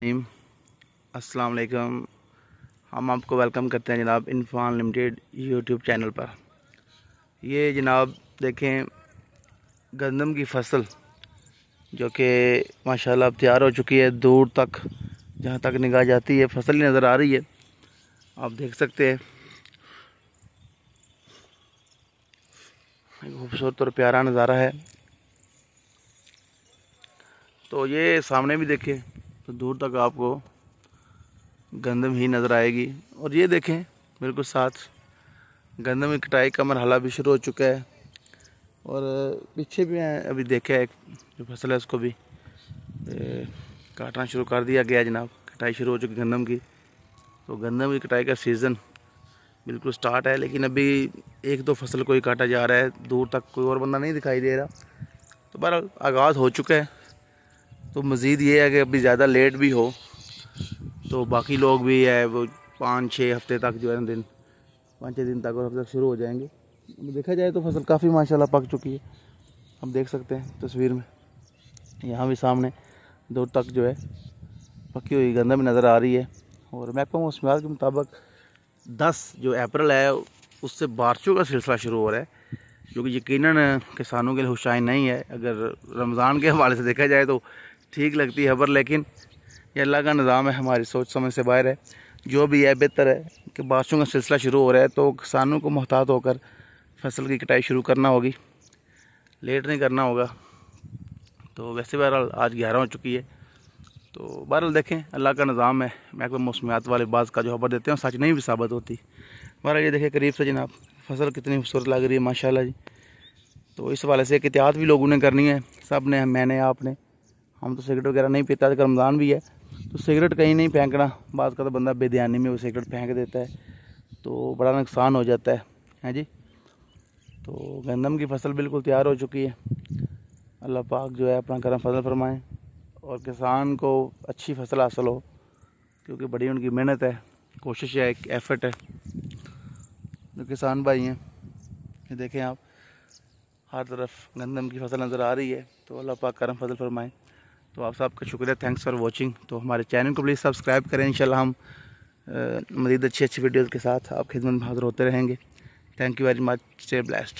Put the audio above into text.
अस्सलाम वालेकुम। हम आपको वेलकम करते हैं जनाब इनफान लिमिटेड यूट्यूब चैनल पर। ये जनाब देखें गंदम की फसल जो कि माशाल्लाह अब तैयार हो चुकी है। दूर तक जहाँ तक निगाह जाती है फसल ही नज़र आ रही है। आप देख सकते हैं खूबसूरत और प्यारा नज़ारा है। तो ये सामने भी देखें तो दूर तक आपको गंदम ही नज़र आएगी। और ये देखें बिल्कुल साथ गंदम की कटाई का मरहला भी शुरू हो चुका है। और पीछे भी अभी देखा है जो फसल है उसको भी काटना शुरू कर दिया गया जनाब। कटाई शुरू हो चुकी गंदम की। तो गंदम की कटाई का सीज़न बिल्कुल स्टार्ट है, लेकिन अभी एक दो फसल कोई काटा जा रहा है, दूर तक कोई और बंदा नहीं दिखाई दे रहा। तो बहरहाल आगाज़ हो चुका है। तो मज़ीद ये है कि अभी ज़्यादा लेट भी हो तो बाकी लोग भी है वो 5-6 हफ्ते तक जो है दिन 5-6 दिन तक और हफ्ते तक शुरू हो जाएंगे। देखा जाए तो फसल काफ़ी माशाल्लाह पक चुकी है। हम देख सकते हैं तस्वीर में यहाँ भी सामने दूर तक जो है पकी हुई गंदम नज़र आ रही है। और महकमा मौसमियात के मुताबिक 10 जो अप्रैल है उससे बारिशों का सिलसिला शुरू हो रहा है, जो कि यकीनन किसानों के लिए खुशाइन नहीं है। अगर रमज़ान के हवाले से देखा जाए तो ठीक लगती है खबर, लेकिन ये अल्लाह का निज़ाम है, हमारी सोच समझ से बाहर है। जो भी है बेहतर है कि बारिशों का सिलसिला शुरू हो रहा है तो किसानों को मोहतात होकर फसल की कटाई शुरू करना होगी, लेट नहीं करना होगा। तो वैसे बहरहाल आज 11 हो चुकी है। तो बहरहाल देखें अल्लाह का निज़ाम है। महकमा मौसमियात वाले बात का जो खबर देते हैं सच नहीं भी साबित होती। बहरहाल ये देखें करीब से जनाब फसल कितनी खूबसूरत लग रही है माशाल्लाह जी। तो इस वाले से एक एहतियात भी लोगों ने करनी है, सब ने, मैंने, आपने। हम तो सिगरेट वगैरह नहीं पीता, अगर रमज़ान भी है तो सिगरेट कहीं नहीं फेंकना। बात का तो बंदा बेध्यानी में वो सिगरेट फेंक देता है तो बड़ा नुकसान हो जाता है जी। तो गंदम की फसल बिल्कुल तैयार हो चुकी है। अल्लाह पाक जो है अपना करम फजल फरमाएँ और किसान को अच्छी फसल हासिल हो, क्योंकि बड़ी उनकी मेहनत है, कोशिश है, एक एफर्ट है। जो किसान भाई हैं ये देखें आप, हर तरफ गंदम की फसल नज़र आ रही है। तो अल्लाह पाक करम फजल फरमाएँ। तो आप सबका शुक्रिया, थैंक्स फॉर वॉचिंग। तो हमारे चैनल को प्लीज़ सब्सक्राइब करें। इंशाल्लाह हम मज़ीद अच्छी वीडियोज़ के साथ आप खिदमत में हाज़िर होते रहेंगे। Thank you very much, stay blessed.